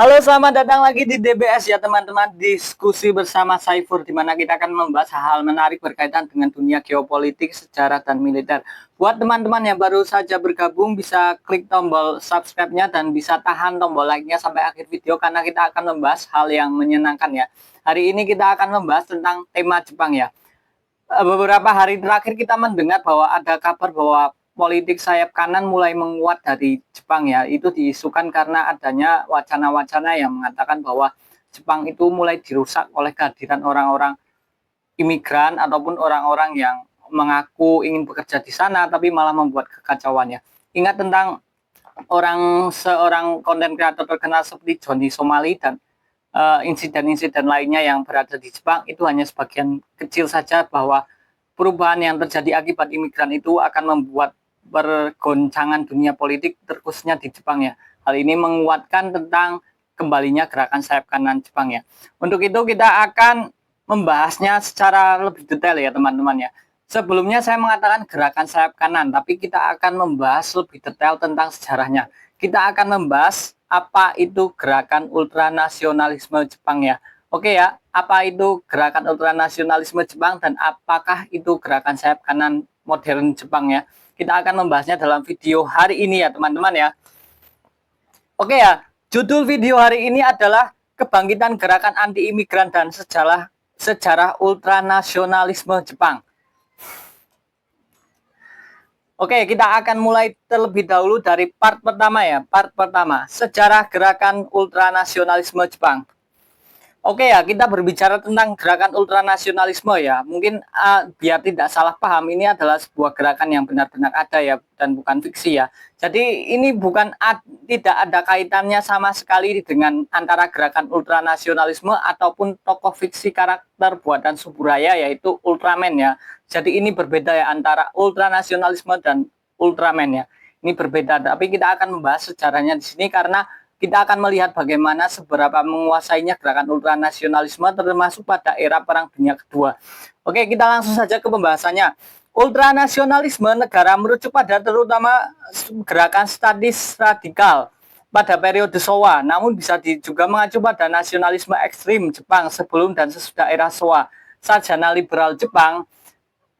Halo, selamat datang lagi di DBS ya teman-teman. Diskusi bersama Saifur, di mana kita akan membahas hal-hal menarik berkaitan dengan dunia geopolitik, sejarah, dan militer. Buat teman-teman yang baru saja bergabung, bisa klik tombol subscribe-nya dan bisa tahan tombol like-nya sampai akhir video, karena kita akan membahas hal yang menyenangkan ya. Hari ini kita akan membahas tentang tema Jepang ya. Beberapa hari terakhir kita mendengar bahwa ada kabar bahwa politik sayap kanan mulai menguat dari Jepang ya. Itu diisukan karena adanya wacana-wacana yang mengatakan bahwa Jepang itu mulai dirusak oleh kehadiran orang-orang imigran ataupun orang-orang yang mengaku ingin bekerja di sana tapi malah membuat kekacauan ya. Ingat tentang seorang konten kreator terkenal seperti Johnny Somali dan insiden-insiden lainnya yang berada di Jepang, itu hanya sebagian kecil saja bahwa perubahan yang terjadi akibat imigran itu akan membuat pergoncangan dunia politik terkhususnya di Jepang ya. Hal ini menguatkan tentang kembalinya gerakan sayap kanan Jepang ya. Untuk itu kita akan membahasnya secara lebih detail ya teman-teman ya. Sebelumnya saya mengatakan gerakan sayap kanan, tapi kita akan membahas lebih detail tentang sejarahnya. Kita akan membahas apa itu gerakan ultranasionalisme Jepang ya. Oke ya, apa itu gerakan ultranasionalisme Jepang dan apakah itu gerakan sayap kanan modern Jepang ya. Kita akan membahasnya dalam video hari ini ya teman-teman ya. Oke ya, judul video hari ini adalah kebangkitan gerakan anti-imigran dan sejarah ultranasionalisme Jepang. Oke, kita akan mulai terlebih dahulu dari part pertama ya. Part pertama, sejarah gerakan ultranasionalisme Jepang. Oke ya, kita berbicara tentang gerakan ultranasionalisme ya. Mungkin biar tidak salah paham, ini adalah sebuah gerakan yang benar-benar ada ya, dan bukan fiksi ya. Jadi ini tidak ada kaitannya sama sekali dengan antara gerakan ultranasionalisme ataupun tokoh fiksi karakter buatan Suburaya yaitu Ultraman ya. Jadi ini berbeda ya antara ultranasionalisme dan Ultraman ya. Ini berbeda, tapi kita akan membahas sejarahnya di sini karena kita akan melihat bagaimana seberapa menguasainya gerakan ultranasionalisme termasuk pada era Perang Dunia Kedua. Oke, kita langsung saja ke pembahasannya. Ultranasionalisme negara merujuk pada terutama gerakan statis radikal pada periode Showa, namun bisa juga mengacu pada nasionalisme ekstrim Jepang sebelum dan sesudah era Showa. Sarjana liberal Jepang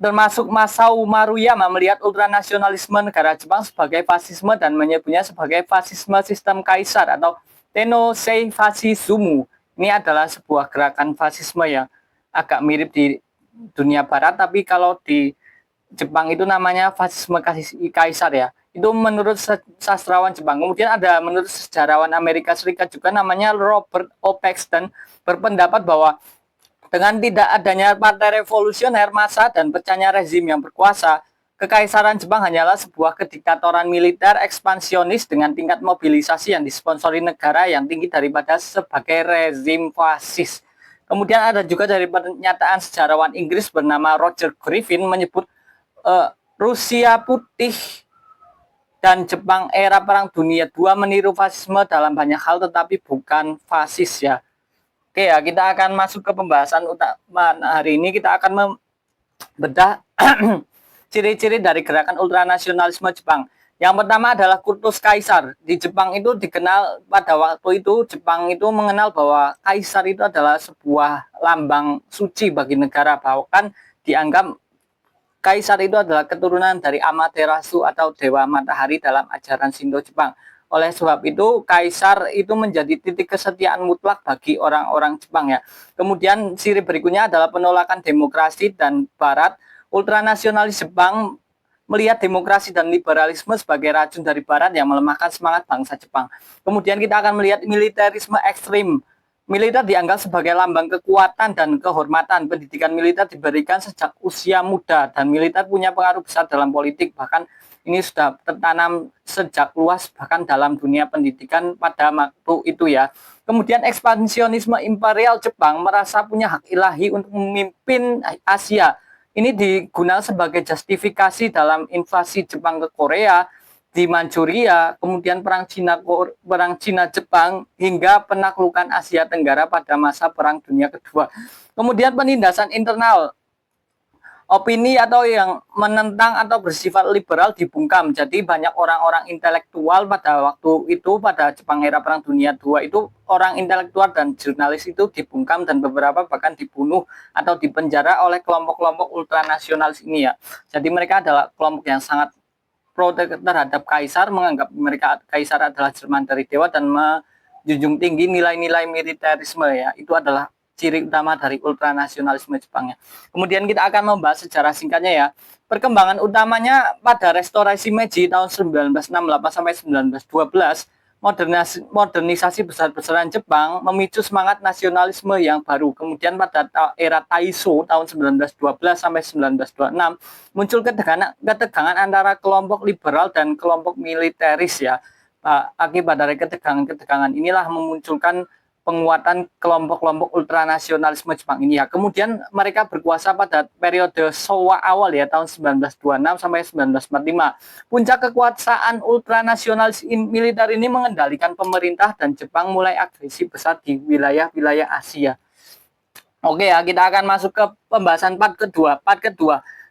termasuk Masao Maruyama melihat ultranasionalisme negara Jepang sebagai fasisme dan menyebutnya sebagai fasisme sistem kaisar atau Tenosei Fascismu. Ini adalah sebuah gerakan fasisme yang agak mirip di dunia barat, tapi kalau di Jepang itu namanya fasisme kaisar ya. Itu menurut sastrawan Jepang. Kemudian ada menurut sejarawan Amerika Serikat juga namanya Robert O. Paxton berpendapat bahwa dengan tidak adanya partai revolusioner massa dan pecahnya rezim yang berkuasa, kekaisaran Jepang hanyalah sebuah kediktatoran militer ekspansionis dengan tingkat mobilisasi yang disponsori negara yang tinggi daripada sebagai rezim fasis. Kemudian ada juga dari pernyataan sejarawan Inggris bernama Roger Griffin menyebut Rusia putih dan Jepang era Perang Dunia II meniru fasisme dalam banyak hal tetapi bukan fasis ya. Oke ya, kita akan masuk ke pembahasan utama hari ini. Kita akan membedah ciri-ciri dari gerakan ultranasionalisme Jepang. Yang pertama adalah kultus kaisar. Di Jepang itu dikenal pada waktu itu, Jepang itu mengenal bahwa kaisar itu adalah sebuah lambang suci bagi negara. Bahkan dianggap kaisar itu adalah keturunan dari Amaterasu atau Dewa Matahari dalam ajaran Shinto Jepang. Oleh sebab itu, kaisar itu menjadi titik kesetiaan mutlak bagi orang-orang Jepang ya. Kemudian ciri berikutnya adalah penolakan demokrasi dan barat. Ultranasionalis Jepang melihat demokrasi dan liberalisme sebagai racun dari barat yang melemahkan semangat bangsa Jepang. Kemudian kita akan melihat militerisme ekstrim. Militer dianggap sebagai lambang kekuatan dan kehormatan. Pendidikan militer diberikan sejak usia muda dan militer punya pengaruh besar dalam politik. Bahkan ini sudah tertanam sejak luas bahkan dalam dunia pendidikan pada waktu itu ya. Kemudian ekspansionisme imperial Jepang merasa punya hak ilahi untuk memimpin Asia. Ini digunakan sebagai justifikasi dalam invasi Jepang ke Korea, di Manchuria, kemudian perang Cina Jepang hingga penaklukan Asia Tenggara pada masa Perang Dunia Kedua. Kemudian penindasan internal. opini atau yang menentang atau bersifat liberal dibungkam. Jadi banyak orang-orang intelektual pada waktu itu, pada Jepang era Perang Dunia II itu, orang intelektual dan jurnalis itu dibungkam dan beberapa bahkan dibunuh atau dipenjara oleh kelompok-kelompok ultranasionalis ini ya. Jadi mereka adalah kelompok yang sangat pro terhadap kaisar, menganggap mereka kaisar adalah Jerman dari dewa dan menjunjung tinggi nilai-nilai militerisme ya. Itu adalah ciri utama dari ultranasionalisme Jepang ya. Kemudian kita akan membahas sejarah singkatnya ya. Perkembangan utamanya pada restorasi Meiji tahun 1968 sampai 1912, modernisasi besar-besaran Jepang memicu semangat nasionalisme yang baru. Kemudian pada era Taisho tahun 1912 sampai 1926 muncul ketegangan antara kelompok liberal dan kelompok militeris ya. Akibat dari ketegangan-ketegangan inilah memunculkan penguatan kelompok-kelompok ultranasionalisme Jepang ini ya. Kemudian mereka berkuasa pada periode Showa awal ya, tahun 1926 sampai 1945. Puncak kekuasaan ultranasionalis militer ini mengendalikan pemerintah dan Jepang mulai agresif besar di wilayah-wilayah Asia. Oke ya, kita akan masuk ke pembahasan part kedua.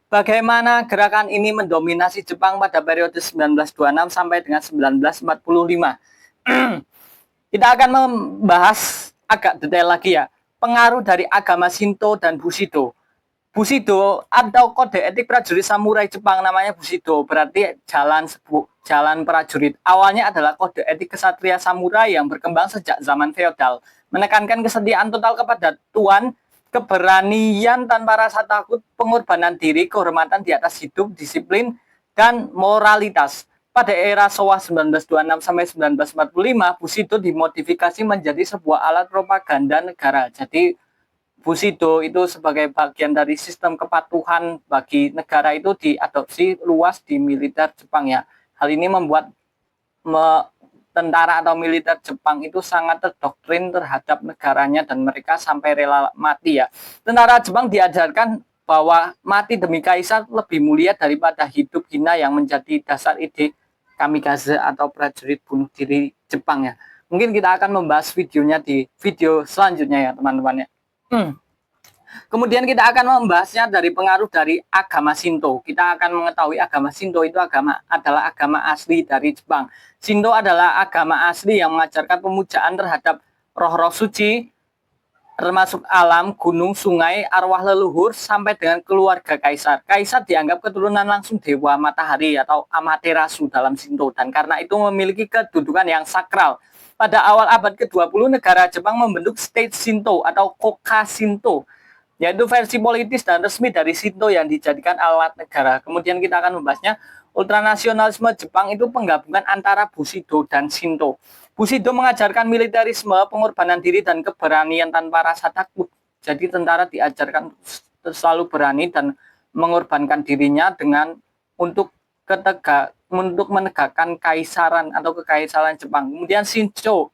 Bagaimana gerakan ini mendominasi Jepang pada periode 1926 sampai dengan 1945. Kita akan membahas agak detail lagi ya, pengaruh dari agama Shinto dan Bushido. Bushido atau kode etik prajurit samurai Jepang namanya Bushido, berarti jalan prajurit. Awalnya adalah kode etik kesatria samurai yang berkembang sejak zaman feodal, menekankan kesetiaan total kepada tuan, keberanian tanpa rasa takut, pengorbanan diri, kehormatan di atas hidup, disiplin, dan moralitas. Pada era Showa 1926 sampai 1945, Bushido dimodifikasi menjadi sebuah alat propaganda negara. Jadi Bushido itu sebagai bagian dari sistem kepatuhan bagi negara itu diadopsi luas di militer Jepang ya. Hal ini membuat tentara atau militer Jepang itu sangat terdoktrin terhadap negaranya dan mereka sampai rela mati ya. Tentara Jepang diajarkan bahwa mati demi kaisar lebih mulia daripada hidup hina yang menjadi dasar ide kamikaze atau prajurit bunuh diri Jepang ya. Mungkin kita akan membahas videonya di video selanjutnya ya teman-teman ya. Kemudian kita akan membahasnya dari pengaruh dari agama Shinto. Kita akan mengetahui agama Shinto itu adalah agama asli dari Jepang. Shinto adalah agama asli yang mengajarkan pemujaan terhadap roh-roh suci, termasuk alam, gunung, sungai, arwah leluhur, sampai dengan keluarga kaisar. Kaisar dianggap keturunan langsung dewa matahari atau Amaterasu dalam Shinto, dan karena itu memiliki kedudukan yang sakral. Pada awal abad ke-20, negara Jepang membentuk State Shinto atau Koka Shinto, yaitu versi politis dan resmi dari Shinto yang dijadikan alat negara. Kemudian kita akan membahasnya. Ultranasionalisme Jepang itu penggabungan antara Bushido dan Shinto. Bushido mengajarkan militerisme, pengorbanan diri, dan keberanian tanpa rasa takut. Jadi tentara diajarkan selalu berani dan mengorbankan dirinya untuk menegakkan kaisaran atau kekaisaran Jepang. Kemudian Shinto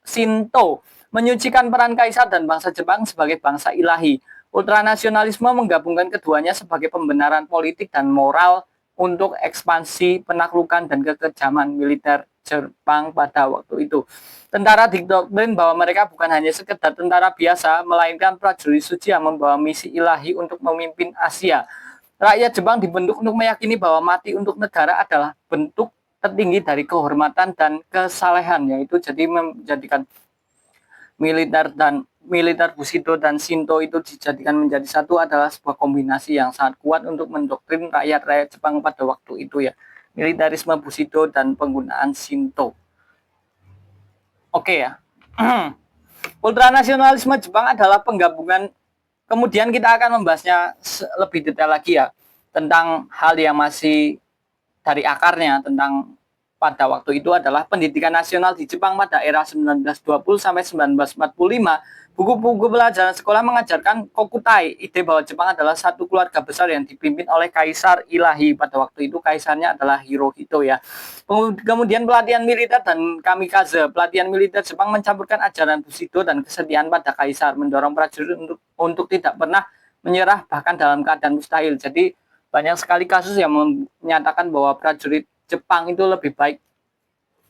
menyucikan peran kaisar dan bangsa Jepang sebagai bangsa ilahi. Ultranasionalisme menggabungkan keduanya sebagai pembenaran politik dan moral untuk ekspansi, penaklukan, dan kekejaman militer Jepang pada waktu itu. Tentara didoktrin bahwa mereka bukan hanya sekedar tentara biasa, melainkan prajurit suci yang membawa misi ilahi untuk memimpin Asia. Rakyat Jepang dibentuk untuk meyakini bahwa mati untuk negara adalah bentuk tertinggi dari kehormatan dan kesalehan, yaitu jadi menjadikan militer Bushido dan Shinto itu dijadikan menjadi satu adalah sebuah kombinasi yang sangat kuat untuk mendoktrin rakyat Jepang pada waktu itu ya. Militerisme Bushido dan penggunaan Shinto. Oke ya. Ultranasionalisme Jepang adalah penggabungan. Kemudian kita akan membahasnya lebih detail lagi ya tentang hal yang masih dari akarnya, tentang pada waktu itu adalah pendidikan nasional di Jepang pada era 1920 sampai 1945. Buku-buku pelajaran sekolah mengajarkan Kokutai, ide bahwa Jepang adalah satu keluarga besar yang dipimpin oleh kaisar ilahi. Pada waktu itu kaisarnya adalah Hirohito ya. Kemudian pelatihan militer dan kamikaze. Pelatihan militer Jepang mencampurkan ajaran Bushido dan kesetiaan pada kaisar, mendorong prajurit untuk tidak pernah menyerah bahkan dalam keadaan mustahil. Jadi banyak sekali kasus yang menyatakan bahwa prajurit Jepang itu lebih baik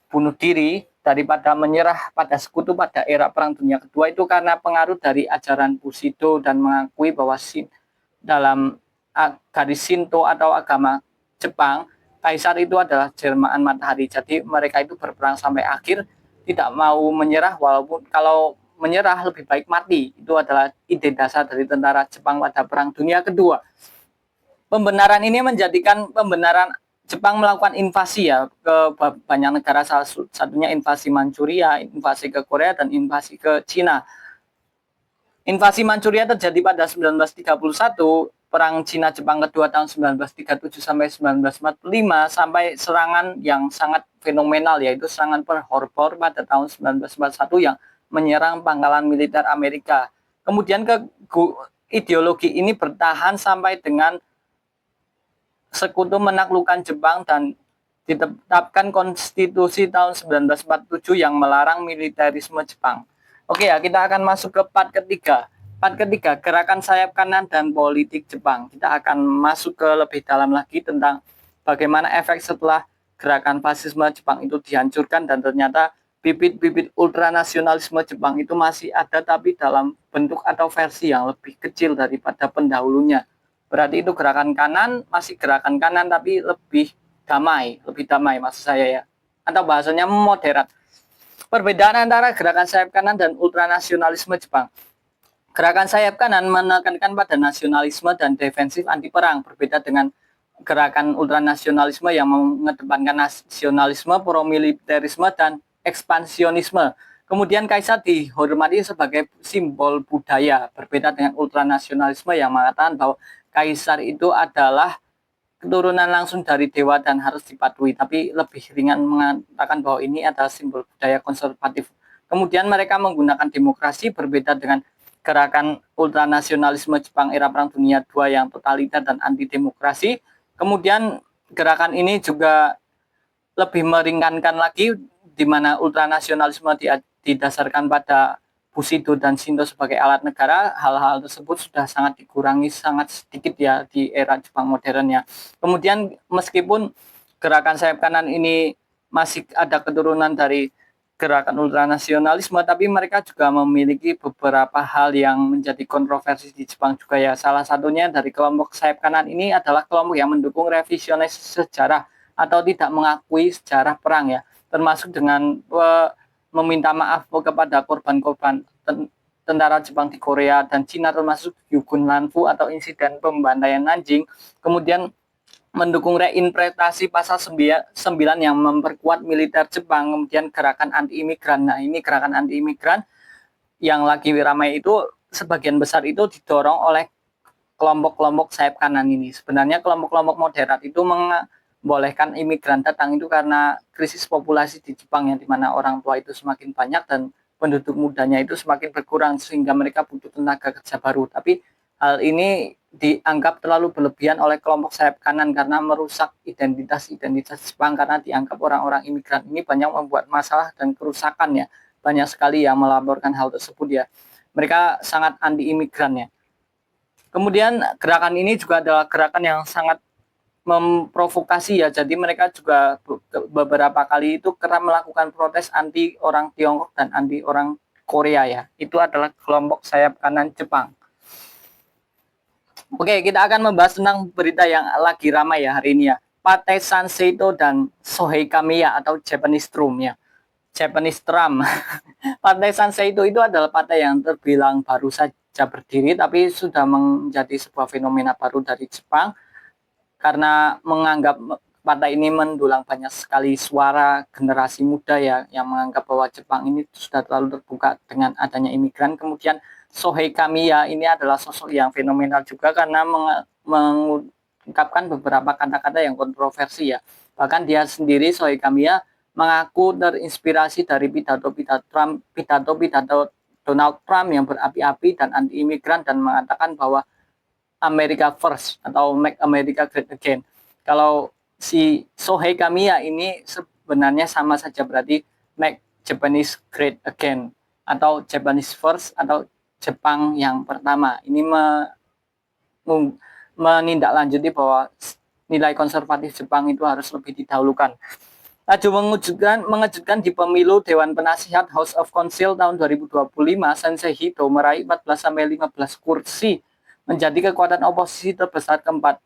bunuh diri daripada menyerah pada sekutu pada era Perang Dunia Kedua, itu karena pengaruh dari ajaran Bushido dan mengakui bahwa dalam garis Shinto atau agama Jepang, kaisar itu adalah jelmaan matahari. Jadi mereka itu berperang sampai akhir, tidak mau menyerah, walaupun kalau menyerah lebih baik mati. Itu adalah ide dasar dari tentara Jepang pada Perang Dunia Kedua. Pembenaran ini menjadikan pembenaran Jepang melakukan invasi ya ke banyak negara, salah satunya invasi Manchuria, invasi ke Korea, dan invasi ke Cina. Invasi Manchuria terjadi pada 1931, Perang Cina-Jepang kedua tahun 1937 sampai 1945, sampai serangan yang sangat fenomenal, yaitu serangan Pearl Harbor pada tahun 1941 yang menyerang pangkalan militer Amerika. Kemudian ideologi ini bertahan sampai dengan Sekutu menaklukkan Jepang dan ditetapkan konstitusi tahun 1947 yang melarang militerisme Jepang. Oke ya, kita akan masuk ke part ketiga. Part ketiga, gerakan sayap kanan dan politik Jepang. Kita akan masuk ke lebih dalam lagi tentang bagaimana efek setelah gerakan fasisme Jepang itu dihancurkan, dan ternyata bibit-bibit ultranasionalisme Jepang itu masih ada, tapi dalam bentuk atau versi yang lebih kecil daripada pendahulunya. Berarti itu gerakan kanan, masih gerakan kanan tapi lebih damai maksud saya ya. Atau bahasanya moderat. Perbedaan antara gerakan sayap kanan dan ultranasionalisme Jepang. Gerakan sayap kanan menekankan pada nasionalisme dan defensif anti perang, berbeda dengan gerakan ultranasionalisme yang mengedepankan nasionalisme, pro-militerisme, dan ekspansionisme. Kemudian kaisar dihormati sebagai simbol budaya, berbeda dengan ultranasionalisme yang mengatakan bahwa kaisar itu adalah keturunan langsung dari dewa dan harus dipatuhi, tapi lebih ringan mengatakan bahwa ini adalah simbol budaya konservatif. Kemudian mereka menggunakan demokrasi, berbeda dengan gerakan ultranasionalisme Jepang era Perang Dunia II yang totaliter dan anti demokrasi. Kemudian gerakan ini juga lebih meringankan lagi, di mana ultranasionalisme didasarkan pada Bushido dan Shinto sebagai alat negara. Hal-hal tersebut sudah sangat dikurangi, sangat sedikit ya di era Jepang modern ya. Kemudian meskipun gerakan sayap kanan ini masih ada keturunan dari gerakan ultranasionalisme, tapi mereka juga memiliki beberapa hal yang menjadi kontroversi di Jepang juga ya. Salah satunya dari kelompok sayap kanan ini adalah kelompok yang mendukung revisionis sejarah atau tidak mengakui sejarah perang ya, termasuk dengan meminta maaf kepada korban-korban tentara Jepang di Korea dan Cina, termasuk Yugun Lanfu atau insiden pembantaian Nanjing. Kemudian mendukung reinterpretasi pasal 9 yang memperkuat militer Jepang. Kemudian gerakan anti-imigran. Nah, ini gerakan anti-imigran yang lagi ramai itu sebagian besar itu didorong oleh kelompok-kelompok sayap kanan ini. Sebenarnya kelompok-kelompok moderat itu bolehkan imigran datang itu karena krisis populasi di Jepang, yang dimana orang tua itu semakin banyak dan penduduk mudanya itu semakin berkurang, sehingga mereka butuh tenaga kerja baru. Tapi hal ini dianggap terlalu berlebihan oleh kelompok sayap kanan karena merusak identitas Jepang, karena dianggap orang-orang imigran ini banyak membuat masalah dan kerusakan ya. Banyak sekali yang melaporkan hal tersebut ya. Mereka sangat anti imigran ya. Kemudian gerakan ini juga adalah gerakan yang sangat memprovokasi ya. Jadi mereka juga beberapa kali itu kerap melakukan protes anti orang Tiongkok dan anti orang Korea ya. Itu adalah kelompok sayap kanan Jepang. Oke, kita akan membahas tentang berita yang lagi ramai ya hari ini ya. Partai Sanseido dan Sohei Kamiya atau Japanese Trump ya. Japanese Trump. Partai Sanseido itu adalah partai yang terbilang baru saja berdiri, tapi sudah menjadi sebuah fenomena baru dari Jepang, karena menganggap partai ini mendulang banyak sekali suara generasi muda ya, yang menganggap bahwa Jepang ini sudah terlalu terbuka dengan adanya imigran. Kemudian Sohei Kamiya ini adalah sosok yang fenomenal juga karena mengungkapkan beberapa kata-kata yang kontroversi ya. Bahkan dia sendiri, Sohei Kamiya, mengaku terinspirasi dari pidato Donald Trump yang berapi-api dan anti imigran, dan mengatakan bahwa America First atau Make America Great Again. Kalau si Sohei Kamiya ini sebenarnya sama saja, berarti Make Japanese Great Again atau Japanese First atau Jepang yang pertama. Ini menindaklanjuti bahwa nilai konservatif Jepang itu harus lebih didahulukan. Laju mengejutkan di pemilu Dewan Penasihat House of Council tahun 2025, Sensei Hito meraih 14-15 kursi menjadi kekuatan oposisi terbesar keempat.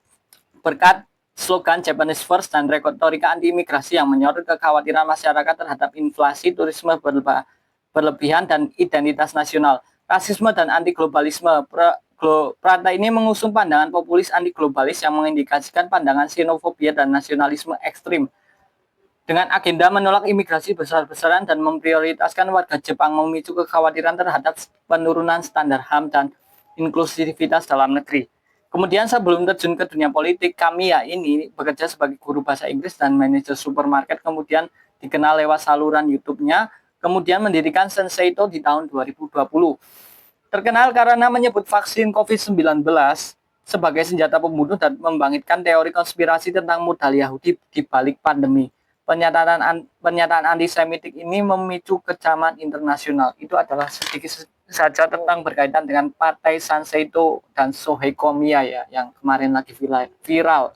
Berkat slogan Japanese First dan retorika anti-imigrasi yang menyorot kekhawatiran masyarakat terhadap inflasi, turisme berlebihan, dan identitas nasional, rasisme dan anti-globalisme. Partai ini mengusung pandangan populis anti-globalis yang mengindikasikan pandangan xenofobia dan nasionalisme ekstrim. Dengan agenda menolak imigrasi besar-besaran dan memprioritaskan warga Jepang, memicu kekhawatiran terhadap penurunan standar HAM dan inklusivitas dalam negeri. Kemudian sebelum terjun ke dunia politik, Kamiya ini bekerja sebagai guru bahasa Inggris dan manajer supermarket, kemudian dikenal lewat saluran YouTube-nya, kemudian mendirikan Senseido di tahun 2020. Terkenal karena menyebut vaksin COVID-19 sebagai senjata pembunuh dan membangkitkan teori konspirasi tentang modal Yahudi di balik pandemi. Pernyataan antisemitik ini memicu kecaman internasional. Itu adalah sedikit saja tentang berkaitan dengan Partai Senseido dan Shohei Komiya ya, yang kemarin lagi viral.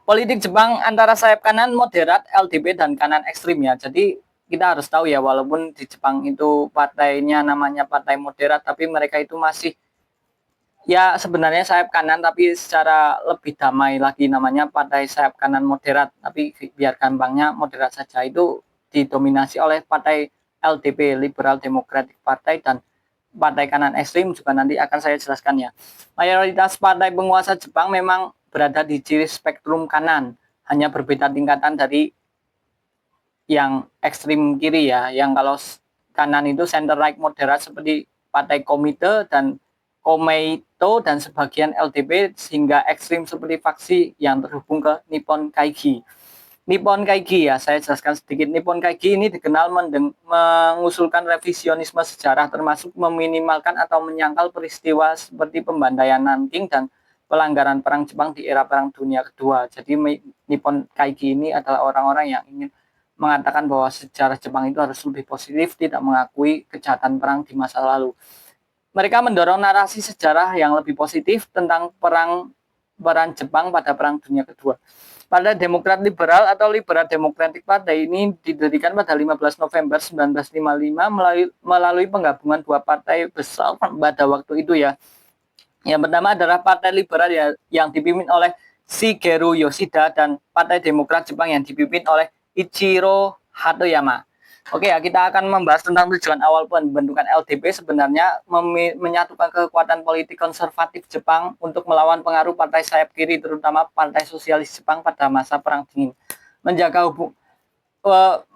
Politik Jepang antara sayap kanan moderat, LDP, dan kanan ekstrim ya. Jadi kita harus tahu ya, walaupun di Jepang itu partainya namanya partai moderat, tapi mereka itu masih ya sebenarnya sayap kanan, tapi secara lebih damai lagi, namanya partai sayap kanan moderat, tapi biar gampangnya moderat saja. Itu didominasi oleh partai LDP, Liberal Democratic Party, dan partai kanan ekstrim juga nanti akan saya jelaskan ya. Mayoritas partai penguasa Jepang memang berada di ciri spektrum kanan, hanya berbeda tingkatan dari yang ekstrim kiri ya, yang kalau kanan itu center right moderat seperti partai Komite dan Komeito dan sebagian LDP, sehingga ekstrim seperti faksi yang terhubung ke Nippon Kaigi. Nippon Kaigi ya, saya jelaskan sedikit. Nippon Kaigi ini dikenal mengusulkan revisionisme sejarah, termasuk meminimalkan atau menyangkal peristiwa seperti pembantaian Nanking dan pelanggaran perang Jepang di era Perang Dunia Kedua. Jadi Nippon Kaigi ini adalah orang-orang yang ingin mengatakan bahwa sejarah Jepang itu harus lebih positif, tidak mengakui kejahatan perang di masa lalu. Mereka mendorong narasi sejarah yang lebih positif tentang peran Jepang pada Perang Dunia Kedua. Partai Demokrat Liberal atau Liberal Democratic Party ini didirikan pada 15 November 1955 melalui penggabungan dua partai besar pada waktu itu ya. Yang pertama adalah Partai Liberal yang dipimpin oleh Shigeru Yoshida, dan Partai Demokrat Jepang yang dipimpin oleh Ichiro Hatoyama. Oke ya, kita akan membahas tentang tujuan awal pembentukan LDP. Sebenarnya menyatukan kekuatan politik konservatif Jepang untuk melawan pengaruh partai sayap kiri, terutama Partai Sosialis Jepang pada masa Perang Dingin. Menjaga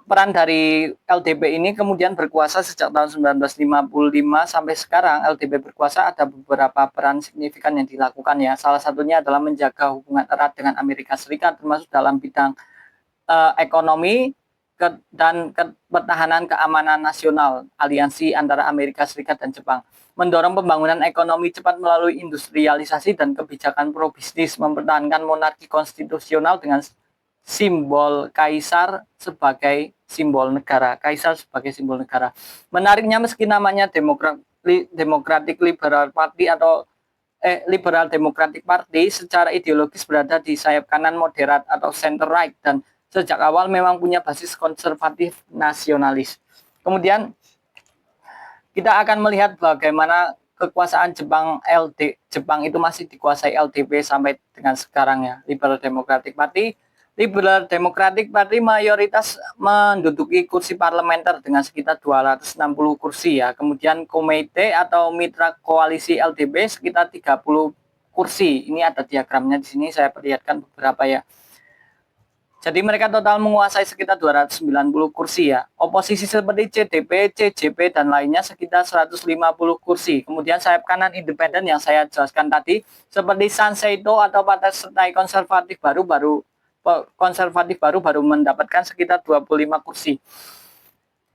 peran dari LDP ini kemudian berkuasa sejak tahun 1955 sampai sekarang. LDP berkuasa, ada beberapa peran signifikan yang dilakukan ya. Salah satunya adalah menjaga hubungan erat dengan Amerika Serikat, termasuk dalam bidang ekonomi dan pertahanan keamanan nasional, aliansi antara Amerika Serikat dan Jepang. Mendorong pembangunan ekonomi cepat melalui industrialisasi dan kebijakan pro-bisnis, mempertahankan monarki konstitusional dengan simbol kaisar sebagai simbol negara. Kaisar sebagai simbol negara. Menariknya, meski namanya Democratic Liberal Party atau Liberal Democratic Party, secara ideologis berada di sayap kanan moderat atau center right, dan sejak awal memang punya basis konservatif nasionalis. Kemudian kita akan melihat bagaimana kekuasaan Jepang itu masih dikuasai LDP sampai dengan sekarang ya. Liberal Democratic Party. Liberal Democratic Party mayoritas menduduki kursi parlementer dengan sekitar 260 kursi ya. Kemudian Komite atau mitra koalisi LDP sekitar 30 kursi. Ini ada diagramnya di sini, saya perlihatkan beberapa ya. Jadi mereka total menguasai sekitar 290 kursi ya. Oposisi seperti CDP, CJP, dan lainnya sekitar 150 kursi. Kemudian sayap kanan independen yang saya jelaskan tadi, seperti Senseido atau Partai Konservatif baru mendapatkan sekitar 25 kursi.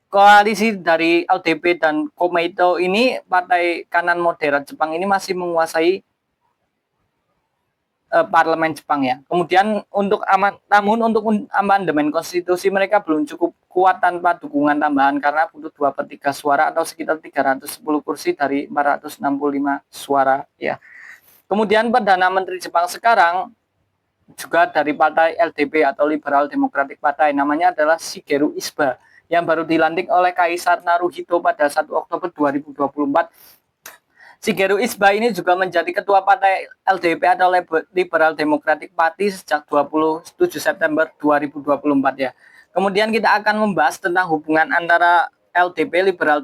Koalisi dari LDP dan Komeito ini, partai kanan moderat Jepang ini masih menguasai parlemen Jepang ya. Kemudian untuk amandemen konstitusi mereka belum cukup kuat tanpa dukungan tambahan, karena butuh 2/3 suara atau sekitar 310 kursi dari 465 suara ya. Kemudian Perdana Menteri Jepang sekarang juga dari partai LDP atau Liberal Democratic Party, namanya adalah Shigeru Ishiba, yang baru dilantik oleh Kaisar Naruhito pada 1 Oktober 2024 Shigeru Isba ini juga menjadi ketua partai LDP atau Liberal Democratic Party sejak 27 September 2024 ya. Kemudian kita akan membahas tentang hubungan antara LDP Liberal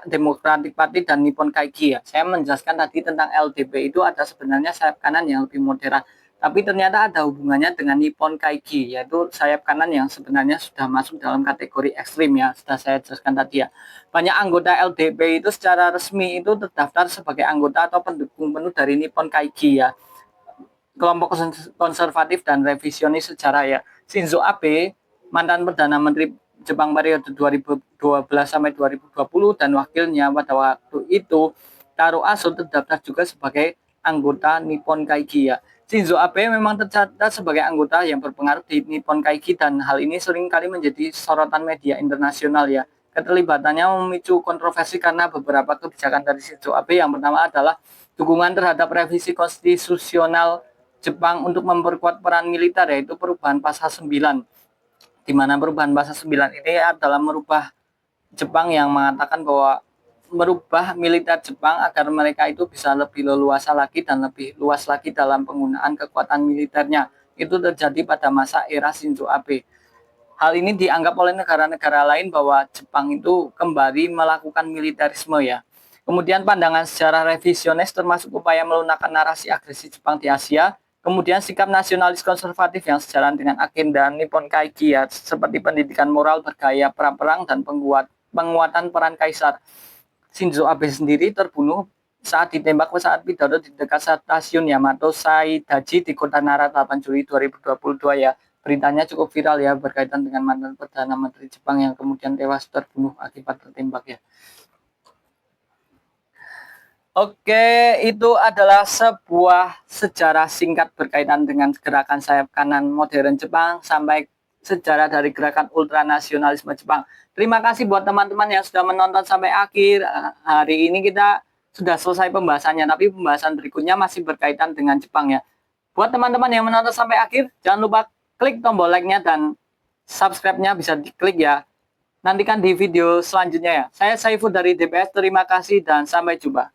Democratic Party dan Nippon Kaigi ya. Saya menjelaskan tadi tentang LDP itu ada sebenarnya sayap kanan yang lebih moderat. Tapi ternyata ada hubungannya dengan Nippon Kaigi, yaitu sayap kanan yang sebenarnya sudah masuk dalam kategori ekstrim ya, sudah saya jelaskan tadi ya. Banyak anggota LDP itu secara resmi itu terdaftar sebagai anggota atau pendukung penuh dari Nippon Kaigi ya. Kelompok konservatif dan revisionis sejarah ya. Shinzo Abe, mantan Perdana Menteri Jepang periode 2012 sampai 2020 dan wakilnya pada waktu itu, Taro Aso terdaftar juga sebagai anggota Nippon Kaigi ya. Shinzo Abe memang tercatat sebagai anggota yang berpengaruh di Nippon Kaigi dan hal ini seringkali menjadi sorotan media internasional ya. Keterlibatannya memicu kontroversi karena beberapa kebijakan dari Shinzo Abe. Yang pertama adalah dukungan terhadap revisi konstitusional Jepang untuk memperkuat peran militer, yaitu perubahan pasal 9. Di mana perubahan pasal 9 ini adalah merubah Jepang yang mengatakan bahwa merubah militer Jepang agar mereka itu bisa lebih leluasa lagi dan lebih luas lagi dalam penggunaan kekuatan militernya. Itu terjadi pada masa era Shinzo Abe. Hal ini dianggap oleh negara-negara lain bahwa Jepang itu kembali melakukan militerisme ya. Kemudian pandangan sejarah revisionis termasuk upaya melunakkan narasi agresi Jepang di Asia. Kemudian sikap nasionalis konservatif yang sejalan dengan agenda Nippon Kaigi ya, seperti pendidikan moral bergaya pra-perang dan penguatan peran kaisar. Shinzo Abe sendiri terbunuh saat ditembak pesawat pidato di dekat stasiun Yamato Saidaiji di kota Nara 8 Juli 2022 ya. Beritanya cukup viral ya berkaitan dengan mantan Perdana Menteri Jepang yang kemudian tewas terbunuh akibat tertembak ya. Oke, itu adalah sebuah sejarah singkat berkaitan dengan gerakan sayap kanan modern Jepang sampai sejarah dari gerakan ultranasionalisme Jepang. Terima kasih buat teman-teman yang sudah menonton sampai akhir. Hari ini kita sudah selesai pembahasannya, tapi pembahasan berikutnya masih berkaitan dengan Jepang ya. Buat teman-teman yang menonton sampai akhir, jangan lupa klik tombol like-nya dan subscribe-nya bisa diklik ya. Nantikan di video selanjutnya ya. Saya Saiful dari DPS, terima kasih dan sampai jumpa.